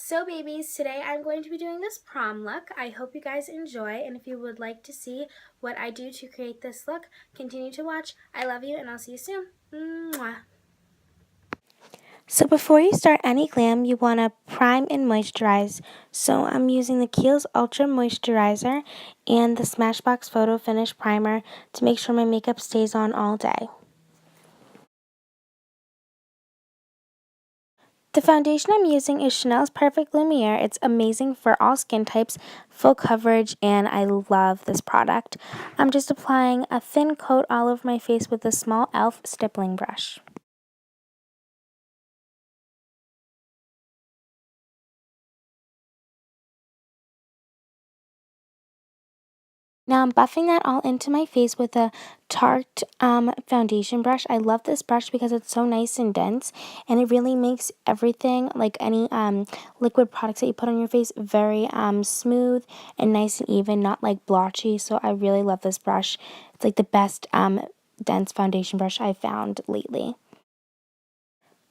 So babies, today I'm going to be doing this prom look. I hope you guys enjoy, and if you would like to see what I do to create this look, continue to watch. I love you, and I'll see you soon. Mwah. So before you start any glam, you want to prime and moisturize. So I'm using the Kiehl's Ultra Moisturizer and the Smashbox Photo Finish Primer to make sure my makeup stays on all day. The foundation I'm using is Chanel's Perfect Lumiere. It's amazing for all skin types, full coverage, and I love this product. I'm just applying a thin coat all over my face with a small e.l.f. stippling brush. Now I'm buffing that all into my face with a Tarte foundation brush. I love this brush because it's so nice and dense, and it really makes everything, like any liquid products that you put on your face, very smooth and nice and even, not like blotchy. So I really love this brush. It's like the best dense foundation brush I've found lately.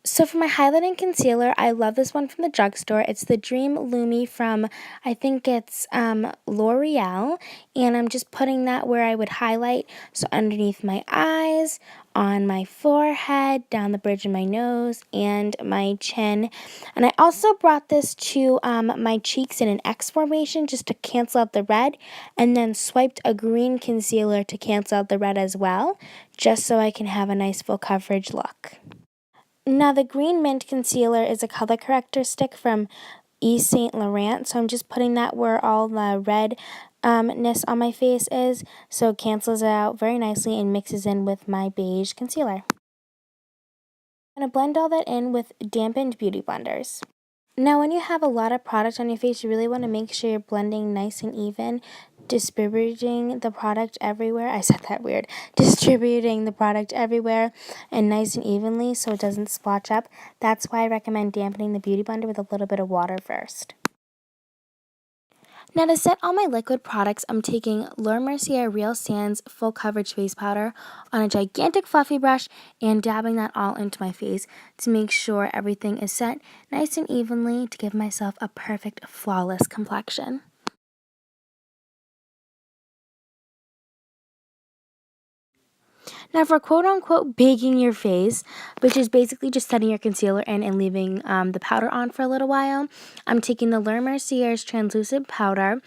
So for my highlight and concealer, I love this one from the drugstore. It's the Dream Lumi from, I think it's L'Oreal. And I'm just putting that where I would highlight. So underneath my eyes, on my forehead, down the bridge of my nose, and my chin. And I also brought this to my cheeks in an X formation just to cancel out the red. And then swiped a green concealer to cancel out the red as well. Just so I can have a nice full coverage look. Now, the Green Mint Concealer is a color corrector stick from Yves Saint Laurent, so I'm just putting that where all the redness on my face is, so it cancels it out very nicely and mixes in with my beige concealer. I'm going to blend all that in with dampened beauty blenders. Now, when you have a lot of product on your face, you really want to make sure you're blending nice and even, distributing the product everywhere. I said that weird. Distributing the product everywhere and nice and evenly so it doesn't splotch up. That's why I recommend dampening the beauty blender with a little bit of water first. Now to set all my liquid products, I'm taking Laura Mercier Real Sands Full Coverage Face Powder on a gigantic fluffy brush and dabbing that all into my face to make sure everything is set nice and evenly to give myself a perfect, flawless complexion. Now for quote-unquote baking your face, which is basically just setting your concealer in and leaving the powder on for a little while, I'm taking the Laura Mercier's translucent powder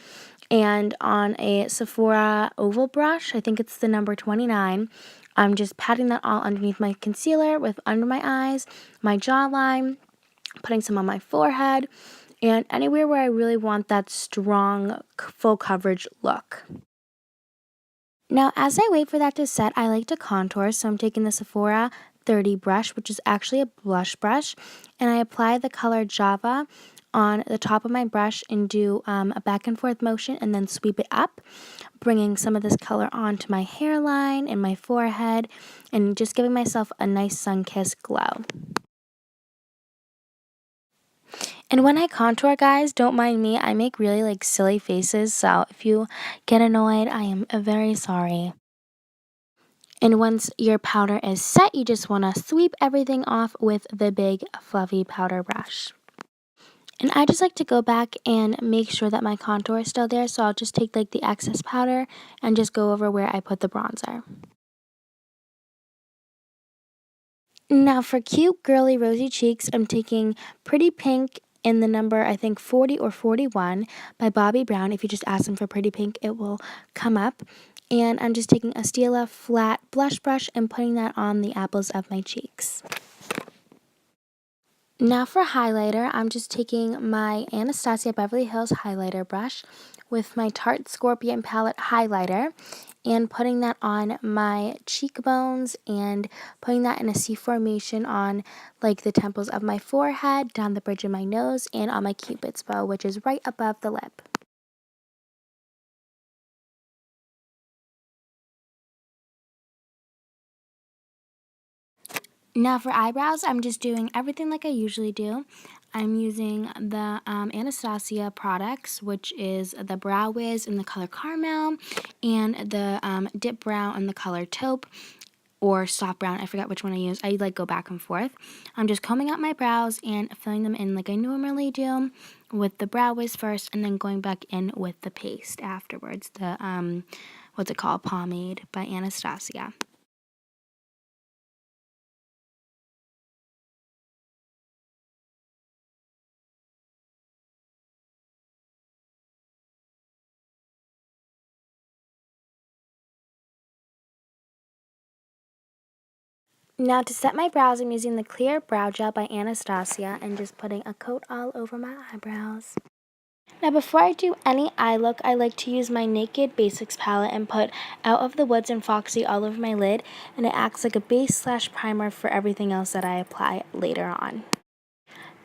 and on a Sephora oval brush, I think it's the number 29, I'm just patting that all underneath my concealer with under my eyes, my jawline, putting some on my forehead, and anywhere where I really want that strong full coverage look. Now, as I wait for that to set, I like to contour, so I'm taking the Sephora 30 brush, which is actually a blush brush, and I apply the color Java on the top of my brush and do a back and forth motion and then sweep it up, bringing some of this color onto my hairline and my forehead and just giving myself a nice sun-kissed glow. And when I contour, guys, don't mind me. I make really silly faces, so if you get annoyed, I am very sorry. And once your powder is set, you just want to sweep everything off with the big fluffy powder brush. And I just like to go back and make sure that my contour is still there, so I'll just take the excess powder and just go over where I put the bronzer. Now for cute, girly, rosy cheeks, I'm taking Pretty Pink in the number, I think, 40 or 41 by Bobbi Brown. If you just ask them for Pretty Pink, it will come up. And I'm just taking a Stila flat blush brush and putting that on the apples of my cheeks. Now for highlighter, I'm just taking my Anastasia Beverly Hills highlighter brush with my Tarte Scorpion palette highlighter and putting that on my cheekbones and putting that in a C formation on the temples of my forehead, down the bridge of my nose, and on my Cupid's bow, which is right above the lip. Now for eyebrows, I'm just doing everything like I usually do. I'm using the Anastasia products, which is the Brow Wiz in the color Caramel and the Dip Brow in the color Taupe. or soft brown. I forgot which one I use. I like go back and forth. I'm just combing out my brows and filling them in like I normally do with the brow wiz first, and then going back in with the paste afterwards. The what's it called? Pomade by Anastasia. Now to set my brows, I'm using the Clear Brow Gel by Anastasia and just putting a coat all over my eyebrows. Now before I do any eye look, I like to use my Naked Basics palette and put Out of the Woods and Foxy all over my lid, and it acts like a base / primer for everything else that I apply later on.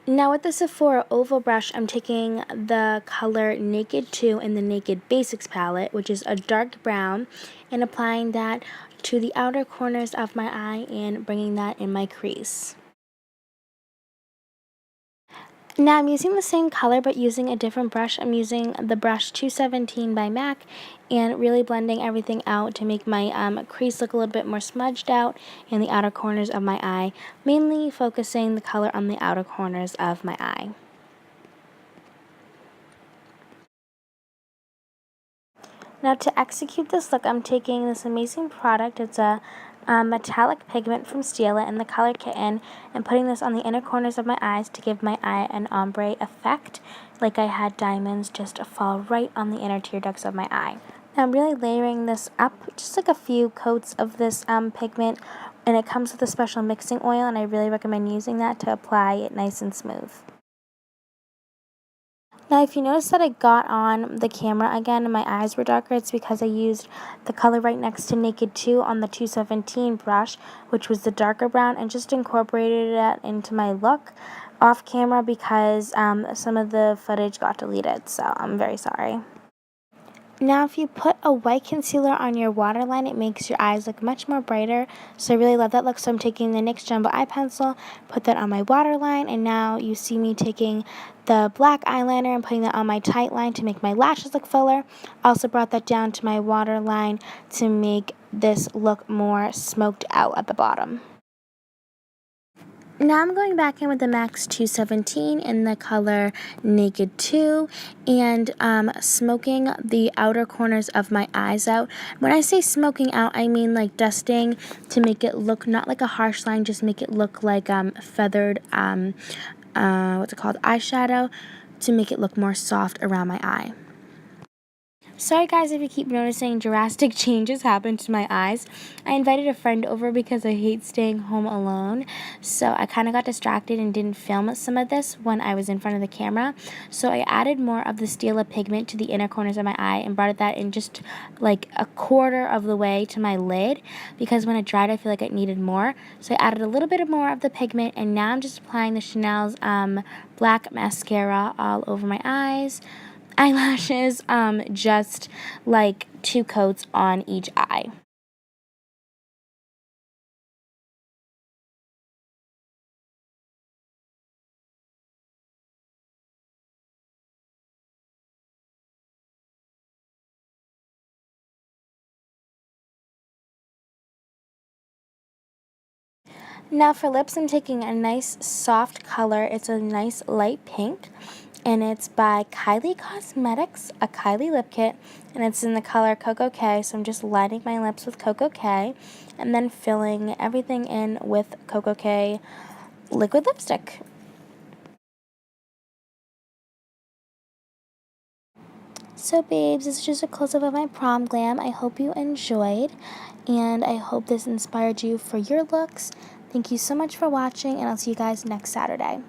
Now with the Sephora Oval Brush, I'm taking the color Naked 2 in the Naked Basics palette, which is a dark brown, and applying that to the outer corners of my eye and bringing that in my crease. Now I'm using the same color but using a different brush. I'm using the brush 217 by MAC and really blending everything out to make my crease look a little bit more smudged out in the outer corners of my eye, mainly focusing the color on the outer corners of my eye. Now to execute this look, I'm taking this amazing product. It's a metallic pigment from Stila in the color Kitten, and putting this on the inner corners of my eyes to give my eye an ombre effect, like I had diamonds just fall right on the inner tear ducts of my eye. Now I'm really layering this up, just like a few coats of this pigment, and it comes with a special mixing oil, and I really recommend using that to apply it nice and smooth. Now, if you notice that I got on the camera again and my eyes were darker, it's because I used the color right next to Naked 2 on the 217 brush, which was the darker brown, and just incorporated it into my look off camera because some of the footage got deleted, so I'm very sorry. Now, if you put a white concealer on your waterline, it makes your eyes look much more brighter. So I really love that look. So I'm taking the NYX Jumbo Eye Pencil, put that on my waterline, and now you see me taking the black eyeliner and putting that on my tight line to make my lashes look fuller. Also brought that down to my waterline to make this look more smoked out at the bottom. Now I'm going back in with the MAC 217 in the color Naked 2 and smoking the outer corners of my eyes out. When I say smoking out, I mean like dusting to make it look not like a harsh line, just make it look like feathered, eyeshadow to make it look more soft around my eye. Sorry guys if you keep noticing drastic changes happen to my eyes. I invited a friend over because I hate staying home alone. So I kind of got distracted and didn't film some of this when I was in front of the camera. So I added more of the Stila pigment to the inner corners of my eye and brought that in just like a quarter of the way to my lid because when it dried I feel like it needed more. So I added a little bit more of the pigment and now I'm just applying the Chanel's black mascara all over my eyes. Eyelashes, just like 2 coats on each eye. Now for lips, I'm taking a nice soft color. It's a nice light pink, and it's by Kylie Cosmetics, a Kylie lip kit, and it's in the color Cocoa K. So I'm just lining my lips with Cocoa K, and then filling everything in with Cocoa K liquid lipstick. So babes, this is just a close-up of my prom glam. I hope you enjoyed, and I hope this inspired you for your looks. Thank you so much for watching, and I'll see you guys next Saturday.